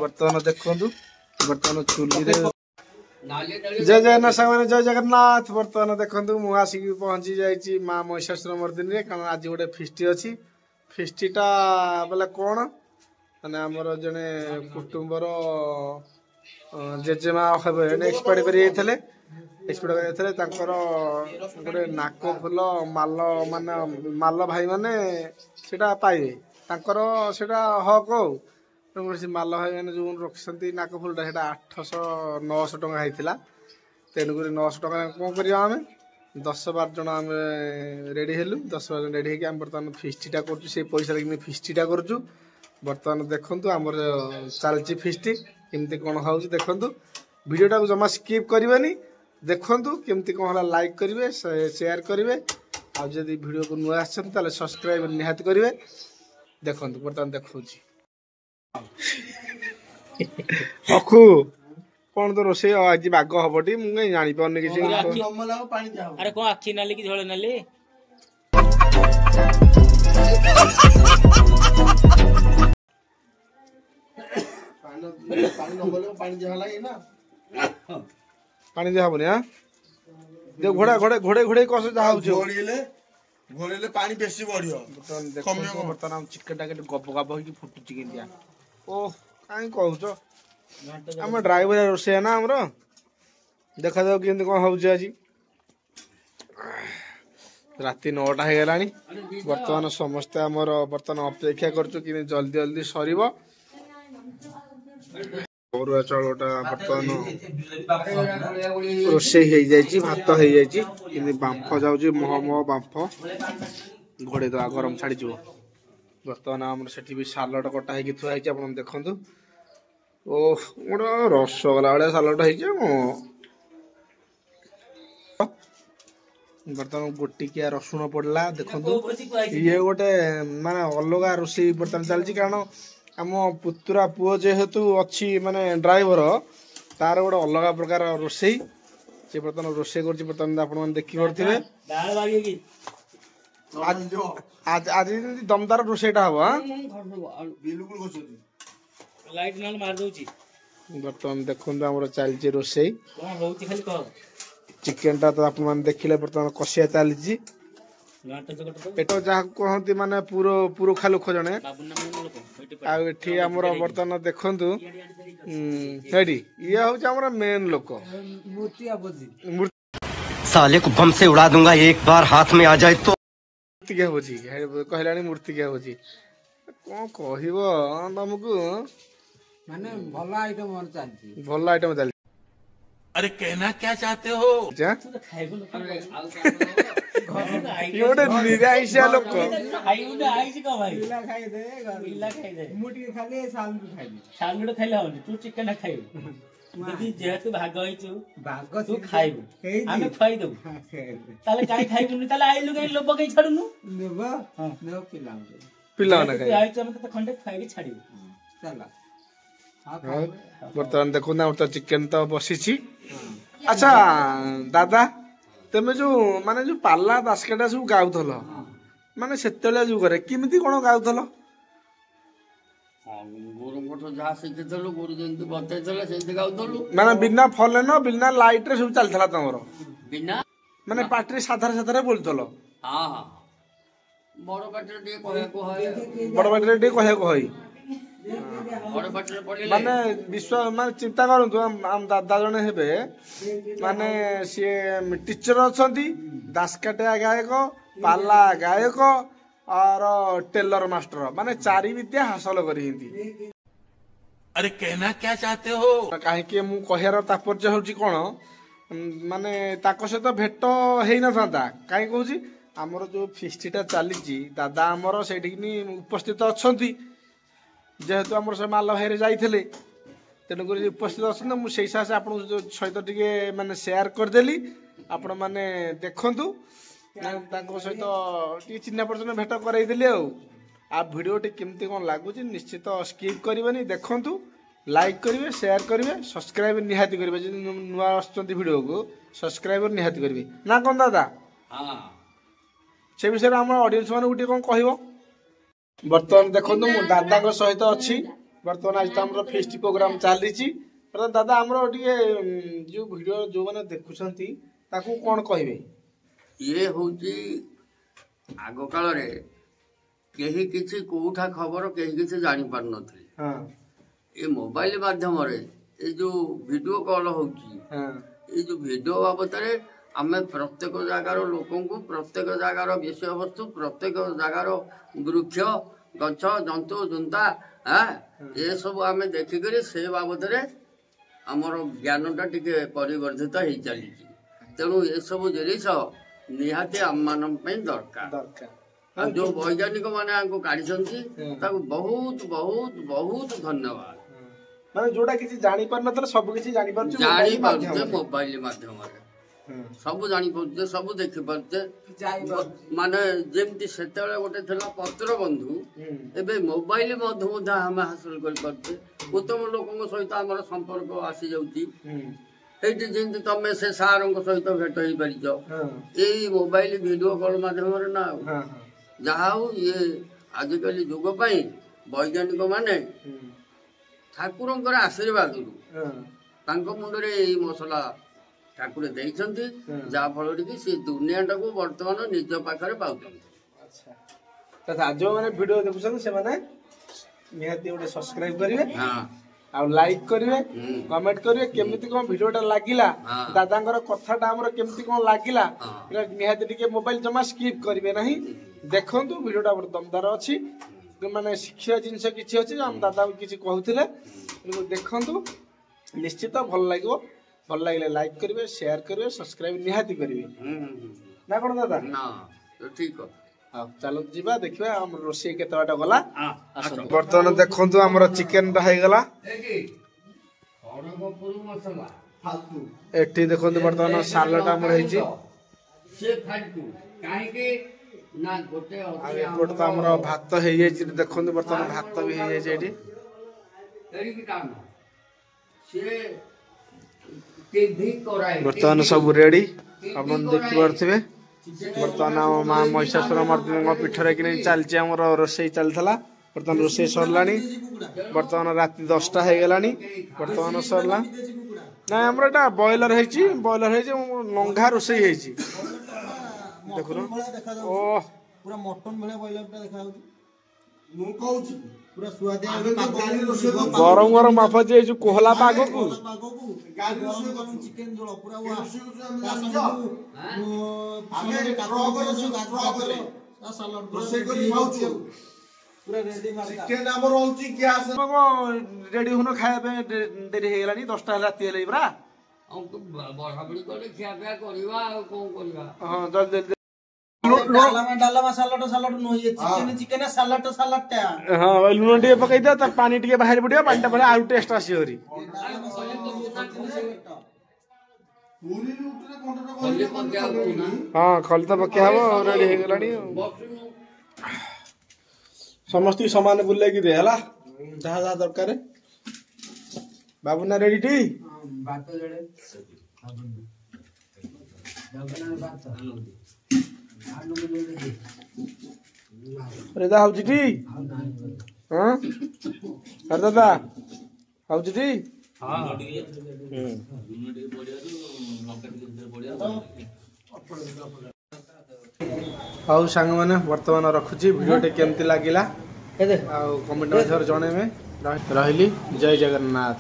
बर्तमान देखु बर्तमान चुली जय जगन्नाथ सागर जय जगन्नाथ बर्तमान देखु मु आसिक पहुंची जाइए माँ महिषासुर मर्दिनी रे कारण आज गोटे फिष्टी अच्छी फिष्टीटा बोले कौन माने आमर जने कुटुंबर जेजेमा एक्सपायर कर गोटे नाक फुल माल माने माल भाई माने सेटा पाइबे तांकर सेटा हक से माल भाई मैंने जो रखी नाक फुलटा से 800-900 टଙ୍କା होता तेणुक 900 टଙ୍କା कौन कर आम 10-12 जन आम रेडी हेलु 10-12 जन रेडी होकर बर्तमान फिस्टीटा कर पैसा कि फिस्टीटा करुँ बर्तमान देखु आमर चलती फिस्टी केमती कौन हो देखु वीडियोटा को जमा स्किप करनी देखु केमती कौन है लाइक करेंगे शेयर करेंगे आदि वीडियो को नुआ आते सब्सक्राइब निहाती करेंगे देखु बर्तमान देखा अखु कौन तो रोसे आज बाग हबटी मुझे जानी पारनी किसी अरे कौन आखी नाली की झोल नाली पानी दिया हबनी हां जो घोड़ा घोड़े घोड़े घोड़े कस जा घोड़ेले पानी बेसी बढ़ियो कमियो बर्तमान हम चिकन टा के गप गप होई फुटु चिकन दिया ओ काई कहउछ हम ड्राइवर रोसे ना हमरो देखा जाओ केंदी कोन होउछ आज राति 9टा हे गेलानी बर्तमान समस्त हमर बर्तमान अपेक्षा करछु कि जल्दी जल्दी सरीबो औरुआ चाउलटा बर्तमान रोसे हो जाइए भात हो जाइए बांफ जाऊँ मह मह बांफ घोड़े दवा गरम छाड़ी बर्तमान आम से भी सालड कटा हो थुआई आप देखु ओ गोटे रसगोला भाया सालड हो बर्तमान गोटिकिया रसुण पड़ला देखु ये गोटे माने अलग रोषे बर्तमान चलती कारण आम पुतुरा पुओ जेहेतु अच्छी माने ड्राइवर तार गोटे अलग प्रकार रोषे से बर्तमान रोषे कर बर्तमान आप देखी पारे आज दमदार रोषेटा हम बर्तमान देखु आम चलती रोषे चिकेन टा तो आप देखिले बर्तमान कषिया चली पेट जहाँ कहती माने पुरुखा लोक जड़े आमर बर्तमान देखु ये हूँ मेन लोक साले को बम से उड़ा दूंगा एक बार हाथ में आ जाए तो मूर्ति बुझी कहला मूर्ति बुझी कौन कह तुमको माने भल आइटम चल अरे कहना क्या चाहते हो गोटे निराइसिया लोक तू चिकेन खाइबू जेहेतु भाग तू खाइबू आमे खुआई देबू ताले काई खाइबुनी ताले आइलु काई लोभ काई छाडुनु नेबो पिला ना खाइ आइ चम त खंडे खाइबी छाडिबू चला बर्तमान देखो ना तो चिकेन तो बसी अच्छा दादा तेमे जो माने जो पाला दासकाटा सब गाउथल माने सेतेले जो करे किमिति कोन गाउथल गुरुमठ जहाँ शिखिलु गुरु जयंती बतैले सेंती गाउथलु माने बिना फले न बिना लाइट रे सब चलथला तमरो बिना माने पाटरी साधार साधार बोलथलो हां हां बड़ पाटरे दे कहे को है बड़ पाटरे दे कहे को है बड़ पाटरे पड़िले माने विश्व माने चिंता करंतु हम दादा जने हेबे माने से टीचर अछंती दासकाटा गायक पाला गायक और टेलर मास्टर माने चारि विद्या हासिल करिहिंती अरे कहना क्या चाहते हो काहे कि मु कहियार तात्पर्य होची कोन माने ताको सहित भेट हेई न थांता काहे कहूची हमर जो फिस्टीटा चली दादा हमर सेठी उपस्थित अछंती जेहेतु आम से माल भाई जाइए तेणुक उपस्थित अच्छा मुझे हिसाब से आप सहित टे माने शेयर करदेली आपण मैंने देखु सहित चिन्ह परिचय भेट करदेली आ भिडियो केमती कौन लगुच निश्चित स्किप करेंगे देखु लाइक करेंगे शेयर करेंगे सब्सक्राइब निहाती करेंगे नुआ वीडियो को सब्सक्राइब निहाती करेंगे ना कौन दादा से विषय में आम ऑडियंस मैंने गोटे कौन कह बर्तमान देखो मु दादा सहित अच्छी बर्तमान आज तो हमरो फेस्ट प्रोग्राम चली दादा हमरो टिके जो वीडियो जो माने देखुछंती ताकू कोन कहबे ये होची आगो काल रे केही किछि कोठा खबर केही किछि जानि पार नथि हां ए मोबाइल माध्यम रे ए जो वीडियो कॉल होची हां ये जो वीडियो बाबत रे आमे प्रत्येक जगार लोकन को प्रत्येक जगार विषय वस्तु प्रत्येक जगार वृक्ष गछ जंतु जुंता ये सब आमे देखि करी से बाबत रे हमर ज्ञानटा टिके परिवर्धित हो चली तेणु ये सब जिनिस निहाती आम मान दरकार दरकार जो वैज्ञानिक माने आंको काढिसंती ताको बहुत बहुत बहुत धन्यवाद माने जोडा किछि जानि पर नतले सब किछि जानि पर जानि पारछे मोबाइल माध्यम रे सब जानि पारछे सब देखि पारछे माने जेमति सेतेले गोटे थला पत्र बंधु एबे मोबाइल माध्यम हम हासिल कर पारछे उत्तम लोकन सहित हमर संपर्क आसी जाउची एटी जेंति तमे से सारंग सहित भेट होई परिचो एई मोबाइल वीडियो कॉल माध्यम रे ना जहाउ ये आजिकली जुग पाई वैज्ञानिक माने ठाकुरंकर आशीर्वाद तांको मुंडरे एई मसला ठाकुर देइछंती जा फल कि से दुनियाटा को वर्तमान निज पाखरे पाउछंती अच्छा तथा जो माने वीडियो देखुछन से माने निहाती ओटे सब्सक्राइब करिवे हां आ लाइक करिवे कमेंट करिवे केमिति कोन वीडियोटा लागिला दादांकर कथाटा हमर केमिति कोन लागिला निहाती टिके मोबाइल जमा स्किप करिवे नाही देखंतु वीडियोटा बड़ दमदार अछि माने शिक्षा जिंस किछि अछि हम दादा किछि कहउथिले देखंतु निश्चित भल लागो भल लागले लाइक करिवे शेयर करिवे सब्सक्राइब निहाती करिवे ना कोन दादा ना तो ठीक हो हां चलो जीवा देखिबा हम रोसे केते बाटा गला बर्तमान देखंतु हमर चिकन टा हे गला एठी देखंतु बर्तमान सालड हमर हे छी से फाटू काहे के ना गोटे आगे कोट तो हमर भात हे जे छी देखंतु बर्तमान भात भी हे जे एठी एरी के काम से टीवी कराए बर्तमान सब रेडी अपन देखि परथिबे बर्तमान मां महिषासुर मर्दिनी पीठरे कि चलछि हमर रोसई चलथला बर्तमान रोसई सरलानी बर्तमान राति 10टा हे गेलानी बर्तमान सरला ना हमर एटा बॉयलर हे छी लंघा रोसई हे छी देखुनो ओ पूरा मटन भले बॉयलर पे देखा होची मु कहूची पूरा सुआदिया गरम गरम माफा जे जो कोहला पागो को गरम चिकन जोड़ पूरा हुआ हमें ट्रक जो गाजर सलाड रोसे करी खाउची पूरा रेडी मार चिकेन हमर होची गैस रेडी होनो खाए पे देरी हे गेलानी 10टा राति हेलै बरा हम तो बड़ाबड़ी करे खिया पिया करबा कोन करबा हां जल्दी डालमा सलाड नो ये चिकन सलाड टा हां लुण टे पकई दे त पानी टे बाहर पडियो पानी टा पडे आउ टेस्ट आसी हरी पूरी उठरे कोंटा हां खल त पके हबो रेडी हे गेलानी समस्ती सामान बुल्ले की दे हला जहा जहा दरकार बाबू ना रेडी टी बात जड़े अरे दा हाउजी टी हां अरे दादा हाउजी टी हां हाउ सांग माने वर्तमान रखुची वीडियो टे केमती लागिला आ कमेंट में जणे में रहली जय जगन्नाथ